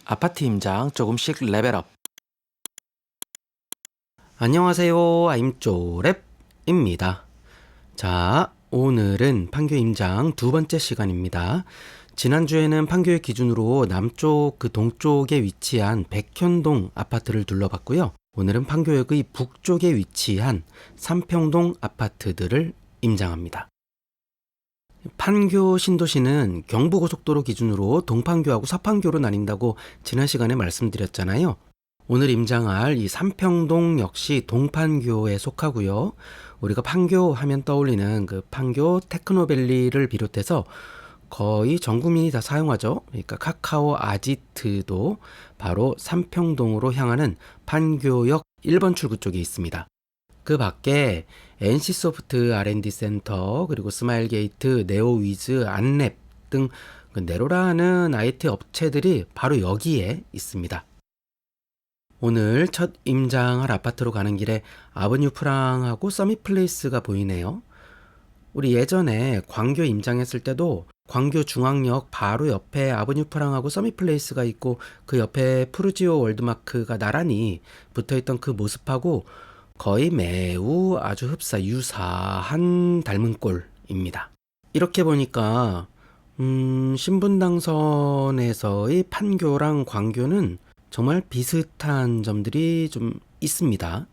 아파트 임장 조금씩 레벨업. 안녕하세요. 아임쪼랩입니다. 자, 오늘은 판교 임장 두 번째 시간입니다. 지난주에는 판교의 기준으로 남쪽 동쪽에 위치한 백현동 아파트를 둘러봤고요. 오늘은 판교역의 북쪽에 위치한 삼평동 아파트들을 임장합니다. 판교 신도시는 경부고속도로 기준으로 동판교하고 서판교로 나뉜다고 지난 시간에 말씀드렸잖아요. 오늘 임장할 이 삼평동 역시 동판교에 속하고요. 우리가 판교 하면 떠올리는 그 판교 테크노밸리를 비롯해서 거의 전 국민이 다 사용하죠. 그러니까 카카오 아지트도 바로 삼평동으로 향하는 판교역 1번 출구 쪽에 있습니다. 그 밖에 NC소프트 R&D 센터, 그리고 스마일게이트, 네오위즈, 안랩 등 네로라는 IT 업체들이 바로 여기에 있습니다. 오늘 첫 임장할 아파트로 가는 길에 아버뉴 프랑하고 서밋플레이스가 보이네요. 우리 예전에 광교 임장했을 때도 광교 중앙역 바로 옆에 아버뉴 프랑하고 서밋플레이스가 있고 그 옆에 푸르지오 월드마크가 나란히 붙어있던 그 모습하고 거의 매우 아주 유사한 닮은 꼴입니다. 이렇게 보니까 신분당선에서의 판교랑 광교는 정말 비슷한 점들이 좀 있습니다.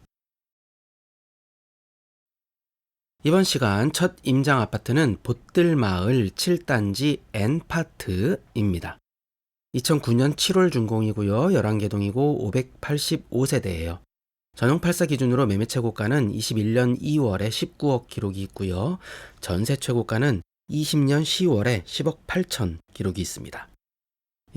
이번 시간 첫 임장 아파트는 보뜰마을 7단지 N파트입니다. 2009년 7월 준공이고요. 11개 동이고 585세대예요. 전용 8사 기준으로 매매 최고가는 21년 2월에 19억 기록이 있고요. 전세 최고가는 20년 10월에 10억 8천 기록이 있습니다.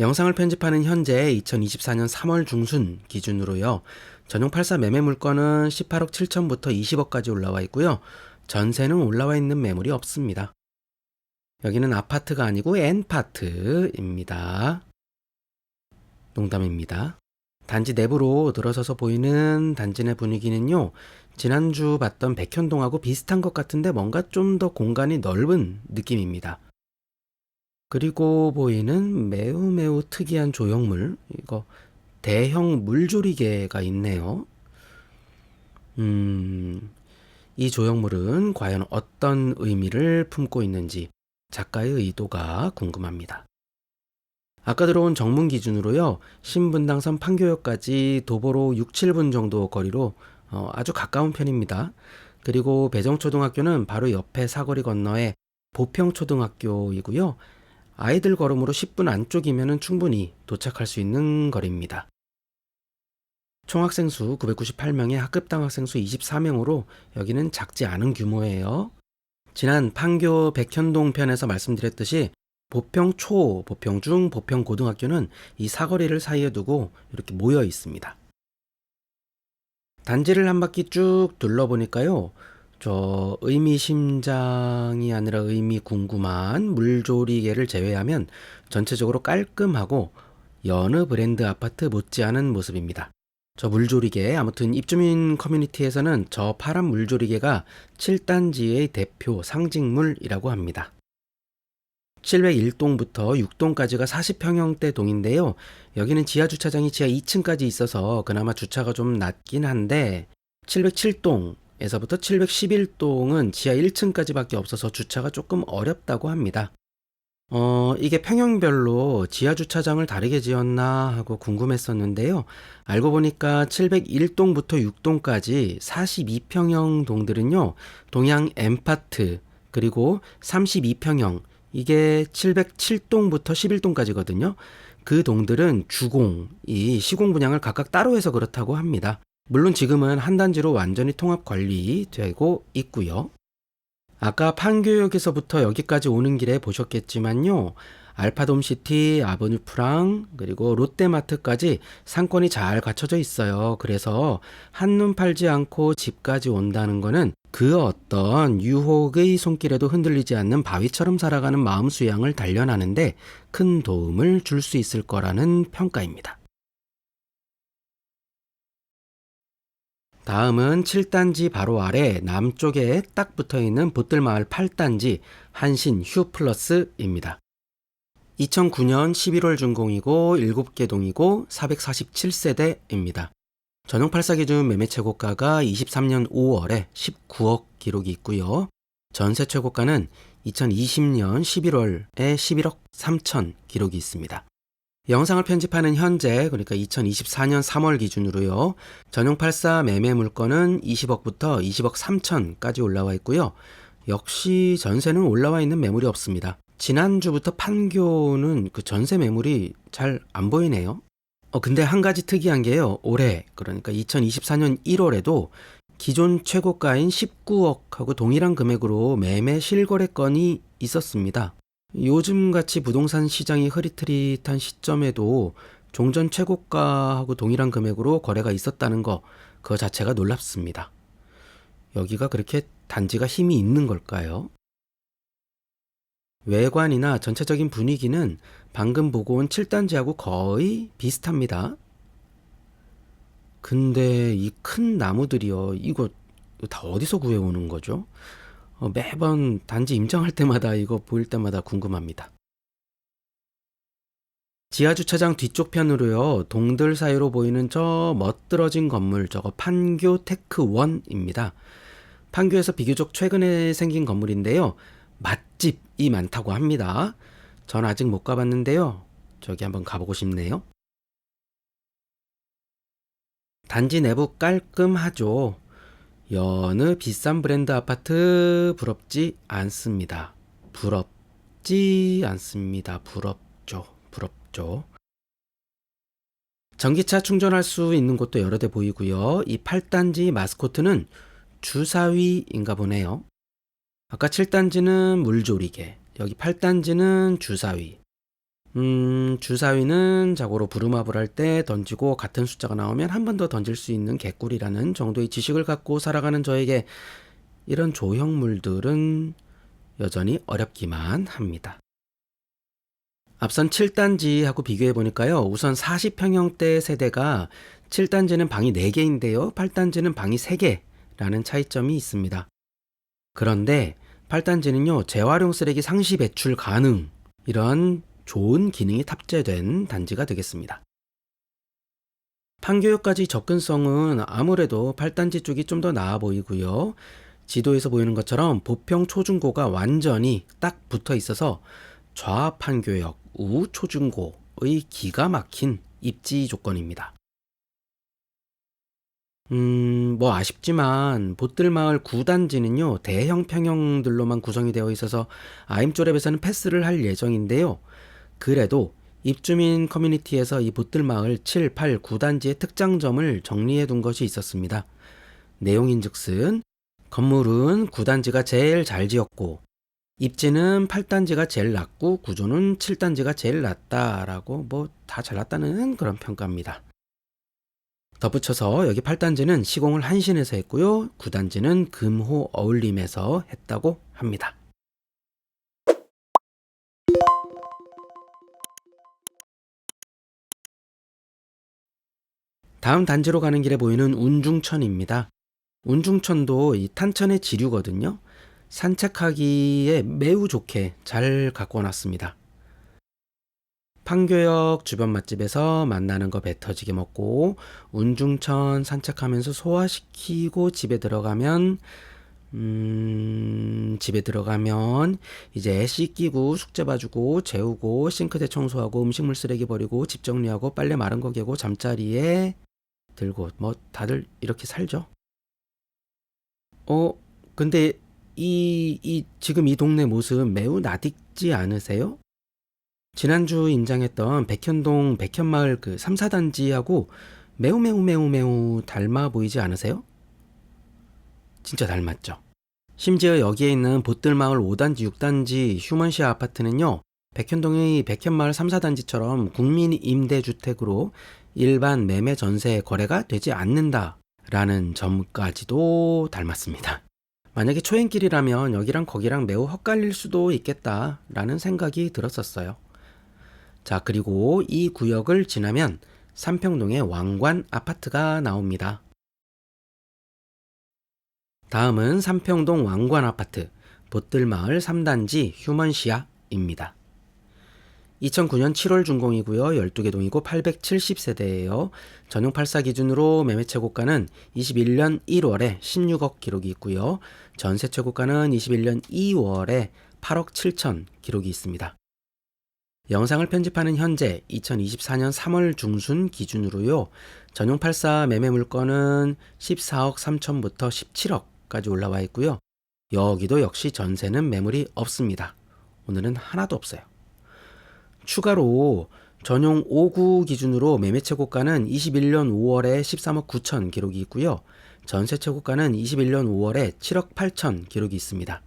영상을 편집하는 현재 2024년 3월 중순 기준으로요. 전용 8사 매매 물건은 18억 7천부터 20억까지 올라와 있고요. 전세는 올라와 있는 매물이 없습니다. 여기는 아파트가 아니고 N파트입니다. 농담입니다. 단지 내부로 들어서서 보이는 단지 내 분위기는요, 지난주 봤던 백현동하고 비슷한 것 같은데 뭔가 좀 더 공간이 넓은 느낌입니다. 그리고 보이는 매우 특이한 조형물, 이거 대형 물조리개가 있네요. 이 조형물은 과연 어떤 의미를 품고 있는지 작가의 의도가 궁금합니다. 아까 들어온 정문 기준으로요. 신분당선 판교역까지 도보로 6, 7분 정도 거리로 아주 가까운 편입니다. 그리고 배정초등학교는 바로 옆에 사거리 건너에 보평초등학교이고요. 아이들 걸음으로 10분 안쪽이면 충분히 도착할 수 있는 거리입니다. 총학생 수 998명에 학급당 학생 수 24명으로 여기는 작지 않은 규모예요. 지난 판교 백현동 편에서 말씀드렸듯이 보평초, 보평중, 보평고등학교는 이 사거리를 사이에 두고 이렇게 모여 있습니다. 단지를 한 바퀴 쭉 둘러보니까요. 저 의미심장이 아니라 의미궁금한 물조리개를 제외하면 전체적으로 깔끔하고 여느 브랜드 아파트 못지않은 모습입니다. 저 물조리개, 아무튼 입주민 커뮤니티에서는 저 파란 물조리개가 7단지의 대표 상징물이라고 합니다. 701동부터 6동까지가 40평형대 동인데요. 여기는 지하 주차장이 지하 2층까지 있어서 그나마 주차가 좀 낮긴 한데 707동에서부터 711동은 지하 1층까지밖에 없어서 주차가 조금 어렵다고 합니다. 이게 평형별로 지하 주차장을 다르게 지었나 하고 궁금했었는데요. 알고 보니까 701동부터 6동까지 42평형 동들은요. 동양 N파트 그리고 32평형 이게 707동부터 11동까지거든요. 그 동들은 주공이 시공 분양을 각각 따로 해서 그렇다고 합니다. 물론 지금은 한 단지로 완전히 통합 관리되고 있고요. 아까 판교역에서부터 여기까지 오는 길에 보셨겠지만요. 알파돔시티, 아버뉴 프랑, 그리고 롯데마트까지 상권이 잘 갖춰져 있어요. 그래서 한눈 팔지 않고 집까지 온다는 거는 그 어떤 유혹의 손길에도 흔들리지 않는 바위처럼 살아가는 마음 수양을 단련하는데 큰 도움을 줄 수 있을 거라는 평가입니다. 다음은 7단지 바로 아래 남쪽에 딱 붙어있는 보뜰마을 8단지 한신 휴플러스입니다. 2009년 11월 준공이고 7개 동이고 447세대입니다. 전용 8사 기준 매매 최고가가 23년 5월에 19억 기록이 있고요. 전세 최고가는 2020년 11월에 11억 3천 기록이 있습니다. 영상을 편집하는 현재, 그러니까 2024년 3월 기준으로요. 전용 8사 매매 물건은 20억부터 20억 3천까지 올라와 있고요. 역시 전세는 올라와 있는 매물이 없습니다. 지난주부터 판교는 그 전세 매물이 잘 안 보이네요. 근데 한 가지 특이한 게요. 올해, 그러니까 2024년 1월에도 기존 최고가인 19억하고 동일한 금액으로 매매 실거래 건이 있었습니다. 요즘같이 부동산 시장이 흐릿흐릿한 시점에도 종전 최고가하고 동일한 금액으로 거래가 있었다는 거, 그거 자체가 놀랍습니다. 여기가 그렇게 단지가 힘이 있는 걸까요? 외관이나 전체적인 분위기는 방금 보고 온 7단지하고 거의 비슷합니다. 근데 이 큰 나무들이요, 이거 다 어디서 구해오는 거죠? 매번 단지 임장할 때마다 이거 보일 때마다 궁금합니다. 지하주차장 뒤쪽 편으로요, 동들 사이로 보이는 저 멋들어진 건물, 저거 판교 테크1입니다. 판교에서 비교적 최근에 생긴 건물인데요. 맛집이 많다고 합니다. 전 아직 못 가봤는데요. 저기 한번 가보고 싶네요. 단지 내부 깔끔하죠. 여느 비싼 브랜드 아파트 부럽지 않습니다. 부럽지 않습니다. 부럽죠. 전기차 충전할 수 있는 곳도 여러 대 보이고요. 이 8단지 마스코트는 주사위인가 보네요. 아까 7단지는 물조리개, 여기 8단지는 주사위. 주사위는 자고로 부루마블 할 때 던지고 같은 숫자가 나오면 한 번 더 던질 수 있는 개꿀이라는 정도의 지식을 갖고 살아가는 저에게 이런 조형물들은 여전히 어렵기만 합니다. 앞선 7단지하고 비교해 보니까요. 우선 40평형대 세대가 7단지는 방이 4개인데요. 8단지는 방이 3개라는 차이점이 있습니다. 그런데 8단지는요. 재활용 쓰레기 상시 배출 가능, 이런 좋은 기능이 탑재된 단지가 되겠습니다. 판교역까지 접근성은 아무래도 8단지 쪽이 좀 더 나아 보이고요. 지도에서 보이는 것처럼 보평 초중고가 완전히 딱 붙어 있어서 좌 판교역, 우 초중고의 기가 막힌 입지 조건입니다. 아쉽지만 보뜰마을 9단지는요, 대형 평형들로만 구성이 되어 있어서 아임조랩에서는 패스를 할 예정인데요. 그래도 입주민 커뮤니티에서 이 보뜰마을 7, 8, 9단지의 특장점을 정리해 둔 것이 있었습니다. 내용인즉슨 건물은 9단지가 제일 잘 지었고 입지는 8단지가 제일 낮고 구조는 7단지가 제일 낮다라고 다 잘났다는 그런 평가입니다. 덧붙여서 여기 8단지는 시공을 한신에서 했고요. 9단지는 금호 어울림에서 했다고 합니다. 다음 단지로 가는 길에 보이는 운중천입니다. 운중천도 이 탄천의 지류거든요. 산책하기에 매우 좋게 잘 갖고 놨습니다. 판교역 주변 맛집에서 만나는 거 배 터지게 먹고 운중천 산책하면서 소화시키고 집에 들어가면 이제 씻기고 숙제 봐주고 재우고 싱크대 청소하고 음식물 쓰레기 버리고 집 정리하고 빨래 마른 거 개고 잠자리에 들고 다들 이렇게 살죠. 근데 지금 이 동네 모습 매우 낯익지 않으세요? 지난주 인장했던 백현동 백현마을 그 3, 4단지하고 매우 닮아 보이지 않으세요? 진짜 닮았죠. 심지어 여기에 있는 보뜰마을 5단지, 6단지 휴먼시아 아파트는요, 백현동의 백현마을 3, 4단지처럼 국민임대주택으로 일반 매매 전세 거래가 되지 않는다라는 점까지도 닮았습니다. 만약에 초행길이라면 여기랑 거기랑 매우 헛갈릴 수도 있겠다라는 생각이 들었었어요. 자, 그리고 이 구역을 지나면 삼평동의 왕관 아파트가 나옵니다. 다음은 삼평동 왕관 아파트, 보뜰마을 3단지 휴먼시아입니다. 2009년 7월 준공이고요. 12개 동이고 870세대예요. 전용 84 기준으로 매매 최고가는 21년 1월에 16억 기록이 있고요. 전세 최고가는 21년 2월에 8억 7천 기록이 있습니다. 영상을 편집하는 현재 2024년 3월 중순 기준으로요. 전용 84 매매 물건은 14억 3천부터 17억까지 올라와 있고요. 여기도 역시 전세는 매물이 없습니다. 오늘은 하나도 없어요. 추가로 전용 5구 기준으로 매매 최고가는 21년 5월에 13억 9천 기록이 있고요. 전세 최고가는 21년 5월에 7억 8천 기록이 있습니다.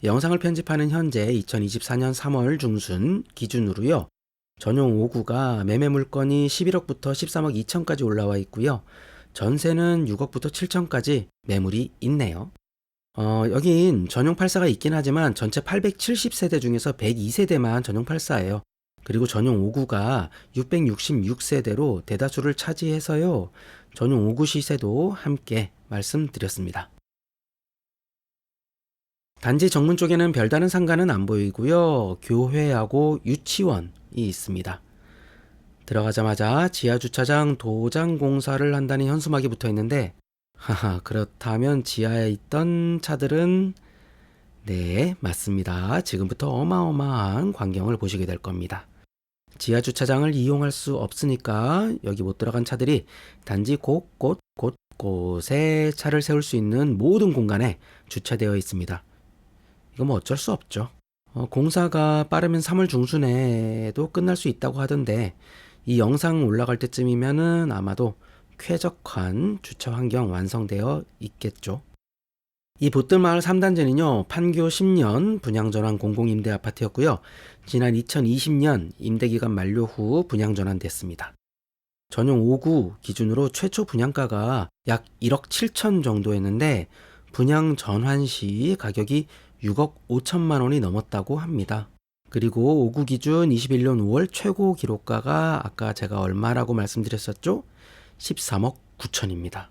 영상을 편집하는 현재 2024년 3월 중순 기준으로요. 전용 5구가 매매 물건이 11억부터 13억 2천까지 올라와 있고요. 전세는 6억부터 7천까지 매물이 있네요. 여긴 전용 84가 있긴 하지만 전체 870세대 중에서 102세대만 전용 84예요. 그리고 전용 5구가 666세대로 대다수를 차지해서요. 전용 5구 시세도 함께 말씀드렸습니다. 단지 정문 쪽에는 별다른 상가는 안 보이고요. 교회하고 유치원이 있습니다. 들어가자마자 지하주차장 도장 공사를 한다는 현수막이 붙어 있는데 그렇다면 지하에 있던 차들은 네, 맞습니다. 지금부터 어마어마한 광경을 보시게 될 겁니다. 지하주차장을 이용할 수 없으니까 여기 못 들어간 차들이 단지 곳곳에 차를 세울 수 있는 모든 공간에 주차되어 있습니다. 이거 뭐 어쩔 수 없죠. 공사가 빠르면 3월 중순에도 끝날 수 있다고 하던데 이 영상 올라갈 때쯤이면은 아마도 쾌적한 주차 환경 완성되어 있겠죠. 이 보뜰마을 3단지는요, 판교 10년 분양전환 공공임대 아파트였고요. 지난 2020년 임대기간 만료 후 분양전환됐습니다. 전용 5구 기준으로 최초 분양가가 약 1억 7천 정도였는데 분양 전환 시 가격이 6억 5천만 원이 넘었다고 합니다. 그리고 5구 기준 21년 5월 최고 기록가가 아까 제가 얼마라고 말씀드렸었죠? 13억 9천입니다.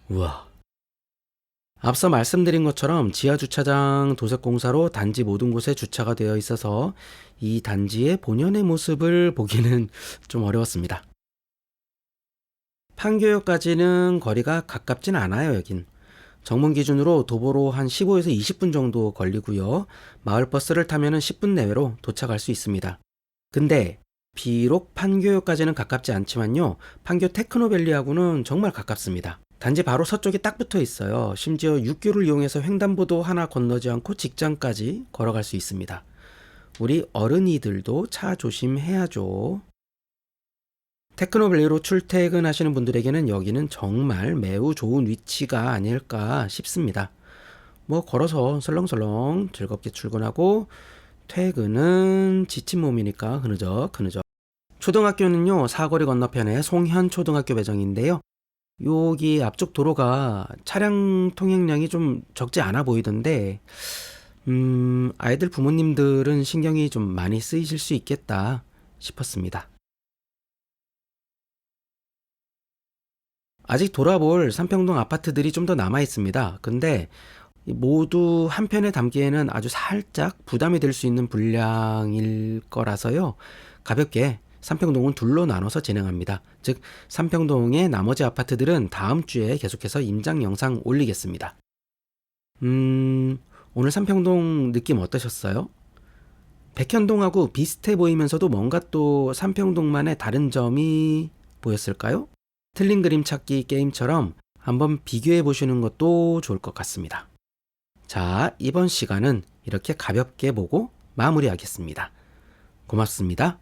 우와. 앞서 말씀드린 것처럼 지하주차장 도색공사로 단지 모든 곳에 주차가 되어 있어서 이 단지의 본연의 모습을 보기는 좀 어려웠습니다. 판교역까지는 거리가 가깝진 않아요, 여긴. 정문 기준으로 도보로 한 15에서 20분 정도 걸리고요. 마을버스를 타면 10분 내외로 도착할 수 있습니다. 근데 비록 판교역까지는 가깝지 않지만요. 판교 테크노밸리하고는 정말 가깝습니다. 단지 바로 서쪽에 딱 붙어 있어요. 심지어 6교를 이용해서 횡단보도 하나 건너지 않고 직장까지 걸어갈 수 있습니다. 우리 어른이들도 차 조심해야죠. 테크노밸리로 출퇴근하시는 분들에게는 여기는 정말 매우 좋은 위치가 아닐까 싶습니다. 뭐 걸어서 설렁설렁 즐겁게 출근하고 퇴근은 지친 몸이니까 흐느적. 초등학교는요, 사거리 건너편에 송현초등학교 배정인데요. 여기 앞쪽 도로가 차량 통행량이 좀 적지 않아 보이던데 아이들 부모님들은 신경이 좀 많이 쓰이실 수 있겠다 싶었습니다. 아직 돌아볼 삼평동 아파트들이 좀 더 남아 있습니다. 근데 모두 한 편에 담기에는 아주 살짝 부담이 될 수 있는 분량일 거라서요. 가볍게 삼평동은 둘로 나눠서 진행합니다. 즉 삼평동의 나머지 아파트들은 다음 주에 계속해서 임장 영상 올리겠습니다. 오늘 삼평동 느낌 어떠셨어요? 백현동하고 비슷해 보이면서도 뭔가 또 삼평동만의 다른 점이 보였을까요? 틀린 그림 찾기 게임처럼 한번 비교해 보시는 것도 좋을 것 같습니다. 자, 이번 시간은 이렇게 가볍게 보고 마무리하겠습니다. 고맙습니다.